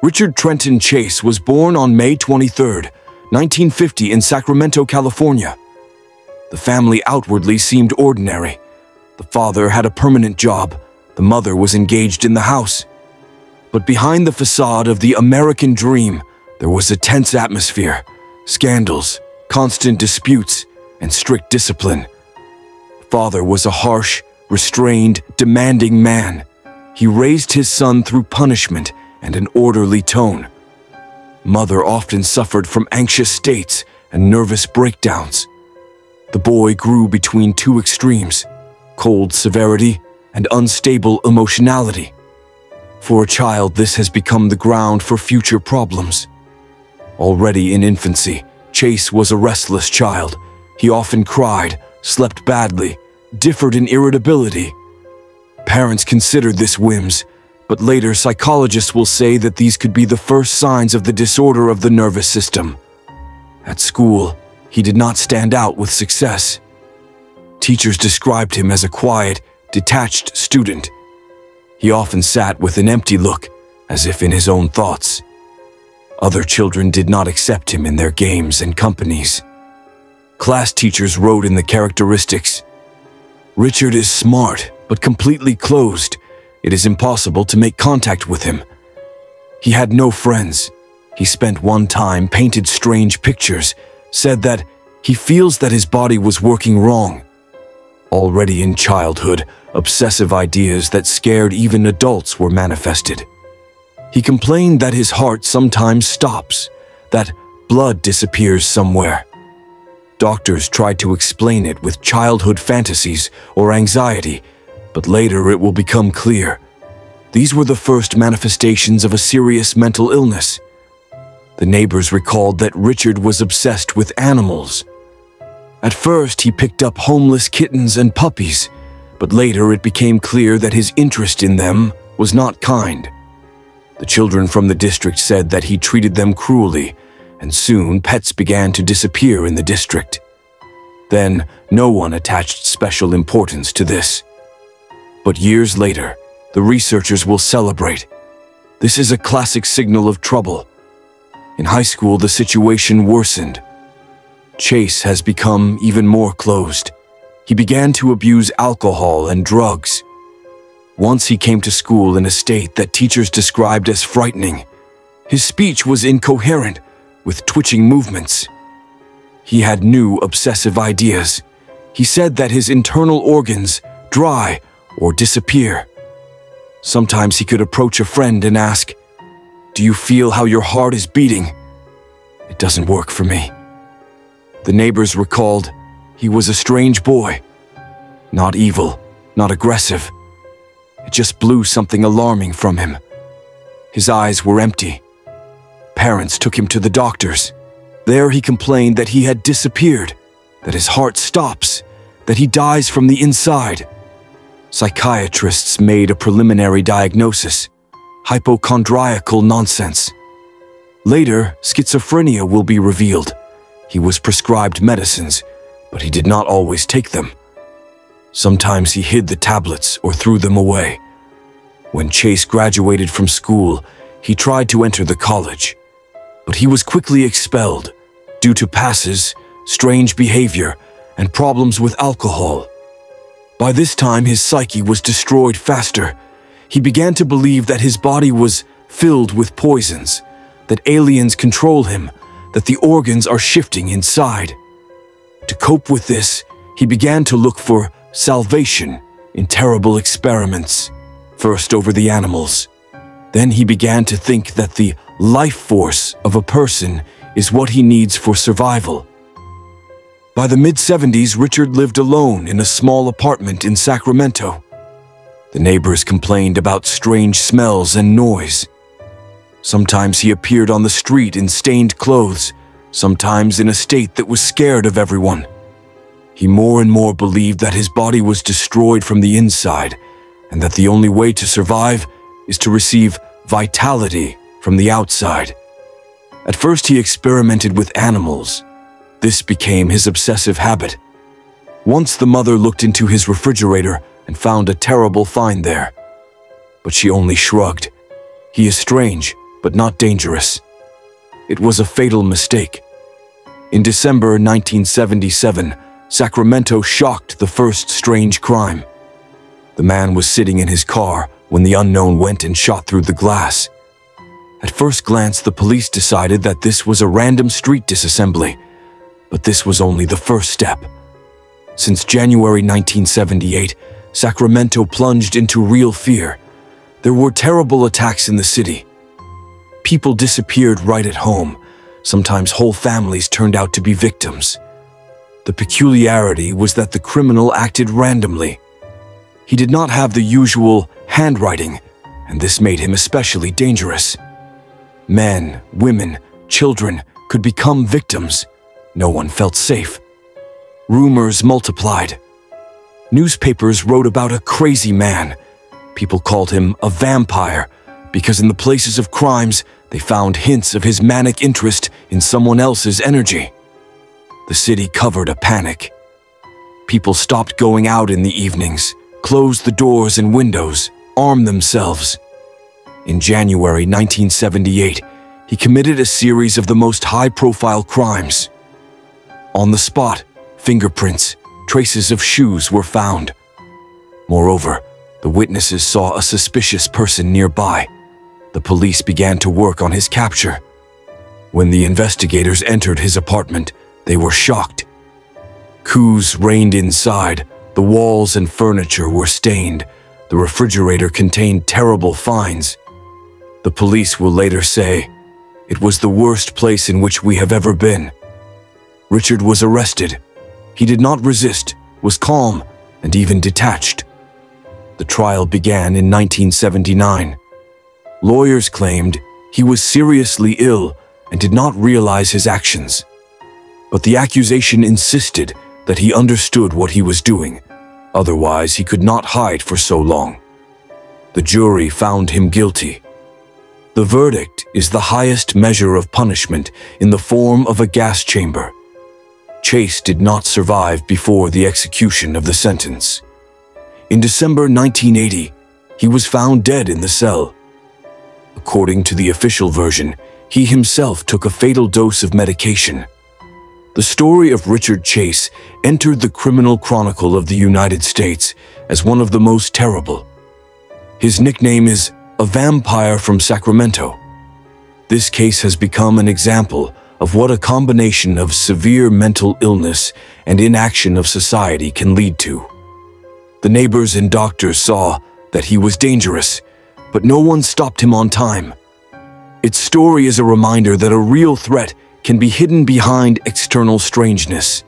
Richard Trenton Chase was born on May 23, 1950 in Sacramento, California. The family outwardly seemed ordinary. The father had a permanent job. The mother was engaged in the house. But behind the facade of the American dream, there was a tense atmosphere, scandals, constant disputes, and strict discipline. Father was a harsh, restrained, demanding man. He raised his son through punishment and an orderly tone. Mother often suffered from anxious states and nervous breakdowns. The boy grew between two extremes, cold severity and unstable emotionality. For a child, this has become the ground for future problems. Already in infancy, Chase was a restless child. He often cried, slept badly, differed in irritability. Parents considered this whims, but later psychologists will say that these could be the first signs of the disorder of the nervous system. At school, he did not stand out with success. Teachers described him as a quiet, detached student. He often sat with an empty look, as if in his own thoughts. Other children did not accept him in their games and companies. Class teachers wrote in the characteristics, "Richard is smart, but completely closed. It is impossible to make contact with him. He had no friends. He spent one time painted strange pictures, said that he feels that his body was working wrong." Already in childhood, obsessive ideas that scared even adults were manifested. He complained that his heart sometimes stops, that blood disappears somewhere. Doctors tried to explain it with childhood fantasies or anxiety, but later it will become clear. These were the first manifestations of a serious mental illness. The neighbors recalled that Richard was obsessed with animals. At first, he picked up homeless kittens and puppies, but later it became clear that his interest in them was not kind. The children from the district said that he treated them cruelly, and soon pets began to disappear in the district. Then, no one attached special importance to this. But years later, the researchers will celebrate. This is a classic signal of trouble. In high school, the situation worsened. Chase has become even more closed. He began to abuse alcohol and drugs. Once he came to school in a state that teachers described as frightening. His speech was incoherent, with twitching movements. He had new obsessive ideas. He said that his internal organs dry or disappear. Sometimes he could approach a friend and ask, "Do you feel how your heart is beating?" "It doesn't work for me." The neighbors recalled, he was a strange boy. Not evil, not aggressive. It just blew something alarming from him. His eyes were empty. Parents took him to the doctors. There he complained that he had disappeared, that his heart stops, that he dies from the inside. Psychiatrists made a preliminary diagnosis, hypochondriacal nonsense. Later, schizophrenia will be revealed. He was prescribed medicines, but he did not always take them. Sometimes he hid the tablets or threw them away. When Chase graduated from school, he tried to enter the college, but he was quickly expelled due to passes, strange behavior, and problems with alcohol. By this time, his psyche was destroyed faster. He began to believe that his body was filled with poisons, that aliens control him, that the organs are shifting inside. To cope with this, he began to look for salvation in terrible experiments, first over the animals. Then he began to think that the life force of a person is what he needs for survival. By the mid-70s, Richard lived alone in a small apartment in Sacramento. The neighbors complained about strange smells and noise. Sometimes he appeared on the street in stained clothes, sometimes in a state that was scared of everyone. He more and more believed that his body was destroyed from the inside, and that the only way to survive is to receive vitality from the outside. At first he experimented with animals. This became his obsessive habit. Once the mother looked into his refrigerator and found a terrible find there. But she only shrugged. "He is strange. but not dangerous. It was a fatal mistake. In December 1977, Sacramento shocked the first strange crime. The man was sitting in his car when the unknown went and shot through the glass. At first glance, the police decided that this was a random street disassembly, but this was only the first step. Since January 1978, Sacramento plunged into real fear. There were terrible attacks in the city. People disappeared right at home. Sometimes whole families turned out to be victims. The peculiarity was that the criminal acted randomly. He did not have the usual handwriting, and this made him especially dangerous. Men, women, children could become victims. No one felt safe. Rumors multiplied. Newspapers wrote about a crazy man. People called him a vampire because in the places of crimes, they found hints of his manic interest in someone else's energy. The city covered a panic. People stopped going out in the evenings, closed the doors and windows, armed themselves. In January 1978, he committed a series of the most high-profile crimes. On the spot, fingerprints, traces of shoes were found. Moreover, the witnesses saw a suspicious person nearby. The police began to work on his capture. When the investigators entered his apartment, they were shocked. Coups reigned inside. The walls and furniture were stained. The refrigerator contained terrible finds. The police will later say, "It was the worst place in which we have ever been." Richard was arrested. He did not resist, was calm, and even detached. The trial began in 1979. Lawyers claimed he was seriously ill and did not realize his actions. But the accusation insisted that he understood what he was doing. Otherwise, he could not hide for so long. The jury found him guilty. The verdict is the highest measure of punishment in the form of a gas chamber. Chase did not survive before the execution of the sentence. In December 1980, he was found dead in the cell. According to the official version, he himself took a fatal dose of medication. The story of Richard Chase entered the Criminal Chronicle of the United States as one of the most terrible. His nickname is a vampire from Sacramento. This case has become an example of what a combination of severe mental illness and inaction of society can lead to. The neighbors and doctors saw that he was dangerous, but no one stopped him on time. Its story is a reminder that a real threat can be hidden behind external strangeness.